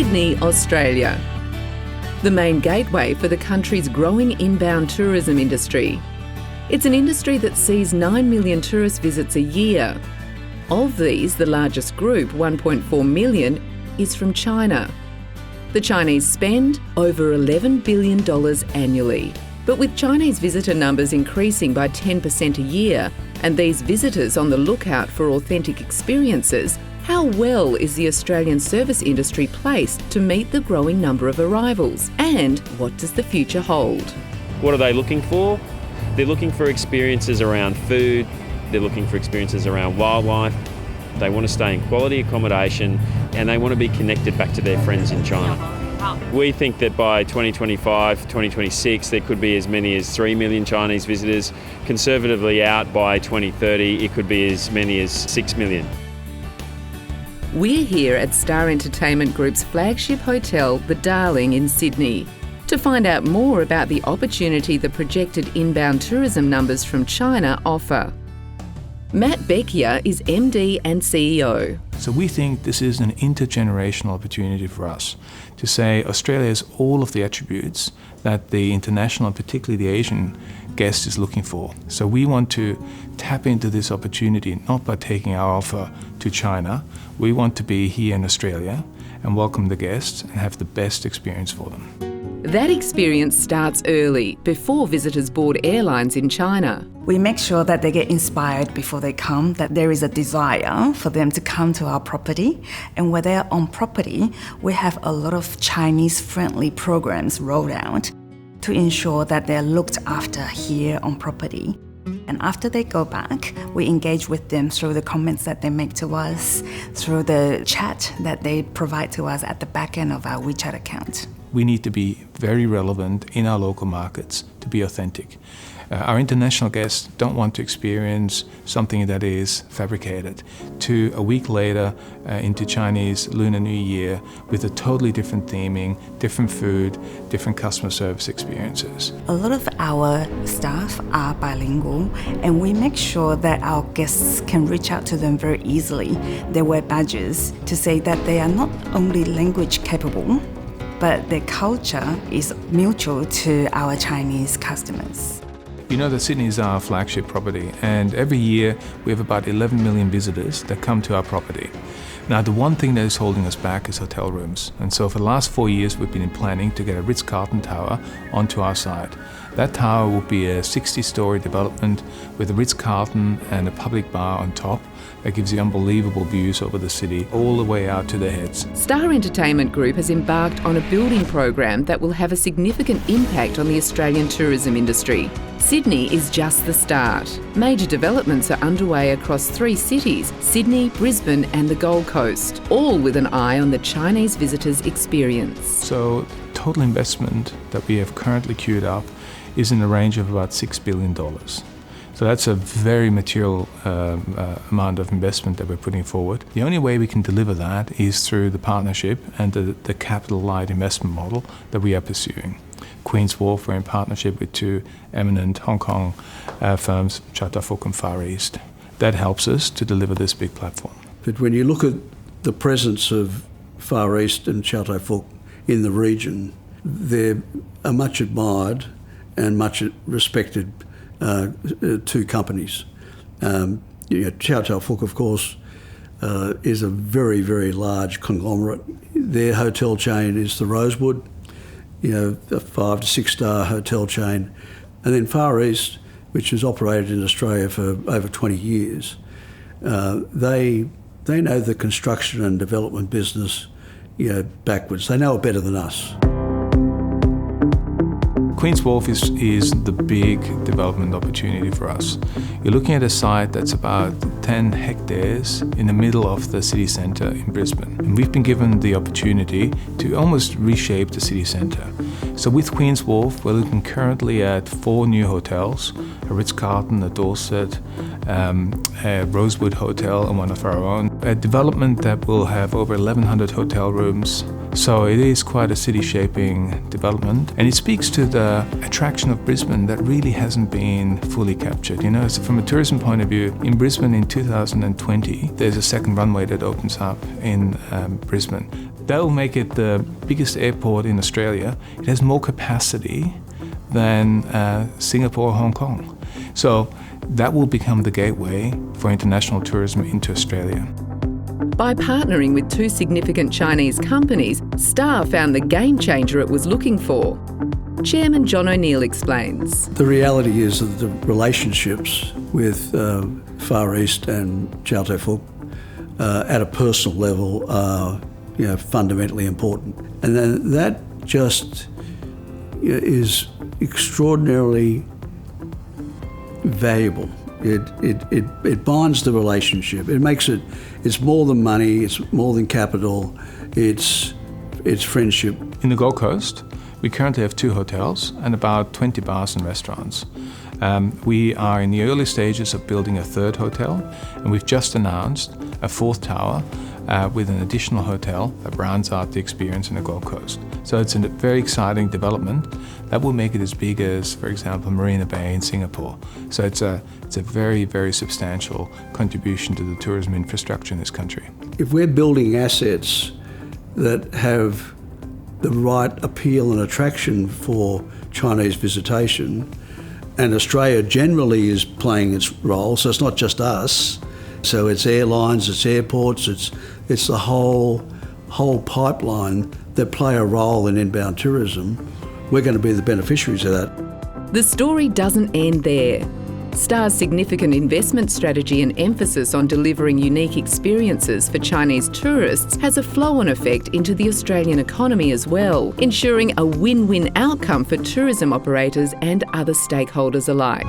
Sydney, Australia, the main gateway for the country's growing inbound tourism industry. It's an industry that sees 9 million tourist visits a year. Of these, the largest group, 1.4 million, is from China. The Chinese spend over $11 billion annually. But with Chinese visitor numbers increasing by 10% a year, and these visitors on the lookout for authentic experiences, how well is the Australian service industry placed to meet the growing number of arrivals? And what does the future hold? What are they looking for? They're looking for experiences around food, they're looking for experiences around wildlife, they want to stay in quality accommodation, and they want to be connected back to their friends in China. We think that by 2025, 2026, there could be as many as 3 million Chinese visitors. Conservatively out by 2030, it could be as many as 6 million. We're here at Star Entertainment Group's flagship hotel, The Darling in Sydney, to find out more about the opportunity the projected inbound tourism numbers from China offer. Matt Beckier is MD and CEO. So we think this is an intergenerational opportunity for us to say Australia has all of the attributes that the international, particularly the Asian guest is looking for. So we want to tap into this opportunity, not by taking our offer to China. We want to be here in Australia and welcome the guests and have the best experience for them. That experience starts early, before visitors board airlines in China. We make sure that they get inspired before they come, that there is a desire for them to come to our property. And when they're on property, we have a lot of Chinese-friendly programs rolled out to ensure that they're looked after here on property. And after they go back, we engage with them through the comments that they make to us, through the chat that they provide to us at the back end of our WeChat account. We need to be very relevant in our local markets to be authentic. Our international guests don't want to experience something that is fabricated. To a week later into Chinese Lunar New Year with a totally different theming, different food, different customer service experiences. A lot of our staff are bilingual, and we make sure that our guests can reach out to them very easily. They wear badges to say that they are not only language capable, but their culture is mutual to our Chinese customers. You know that Sydney is our flagship property, and every year we have about 11 million visitors that come to our property. Now, the one thing that is holding us back is hotel rooms. And so for the last 4 years, we've been planning to get a Ritz-Carlton tower onto our site. That tower will be a 60-story development with a Ritz-Carlton and a public bar on top that gives you unbelievable views over the city all the way out to the heads. Star Entertainment Group has embarked on a building program that will have a significant impact on the Australian tourism industry. Sydney is just the start. Major developments are underway across 3 cities, Sydney, Brisbane and the Gold Coast, all with an eye on the Chinese visitors' experience. So total investment that we have currently queued up is in the range of about $6 billion. So that's a very material amount of investment that we're putting forward. The only way we can deliver that is through the partnership and the capital light investment model that we are pursuing. Queen's Wharf, we're in partnership with 2 eminent Hong Kong firms, Chow Tai Fook and Far East. That helps us to deliver this big platform. But when you look at the presence of Far East and Chow Tai Fook in the region, they're a much admired and much respected 2 companies. Chow Tai Fook, of course, is a very, very large conglomerate. Their hotel chain is the Rosewood, a 5 to 6 star hotel chain. And then Far East, which has operated in Australia for over 20 years, they know the construction and development business backwards. They know it better than us. Queen's Wharf is the big development opportunity for us. You're looking at a site that's about 10 hectares in the middle of the city centre in Brisbane. And we've been given the opportunity to almost reshape the city centre. So with Queen's Wharf, we're looking currently at 4 new hotels, a Ritz-Carlton, a Dorset, a Rosewood Hotel and one of our own. A development that will have over 1,100 hotel rooms. So it is quite a city-shaping development, and it speaks to the attraction of Brisbane that really hasn't been fully captured. So from a tourism point of view, in Brisbane in 2020, there's a second runway that opens up in Brisbane. That will make it the biggest airport in Australia. It has more capacity than Singapore or Hong Kong. So that will become the gateway for international tourism into Australia. By partnering with two significant Chinese companies, Star found the game changer it was looking for. Chairman John O'Neill explains. The reality is that the relationships with Far East and Chow Tai Fook at a personal level are fundamentally important. And then that just is extraordinarily valuable. It binds the relationship. It makes it's more than money, it's more than capital, it's friendship. In the Gold Coast, we currently have 2 hotels and about 20 bars and restaurants. We are in the early stages of building a 3rd hotel, and we've just announced a 4th tower with an additional hotel that rounds out the experience in the Gold Coast. So it's a very exciting development that will make it as big as, for example, Marina Bay in Singapore. So it's a very, very substantial contribution to the tourism infrastructure in this country. If we're building assets that have the right appeal and attraction for Chinese visitation, and Australia generally is playing its role, so it's not just us. So it's airlines, it's airports, it's the whole pipeline that play a role in inbound tourism. We're going to be the beneficiaries of that. The story doesn't end there. Star's significant investment strategy and emphasis on delivering unique experiences for Chinese tourists has a flow-on effect into the Australian economy as well, ensuring a win-win outcome for tourism operators and other stakeholders alike.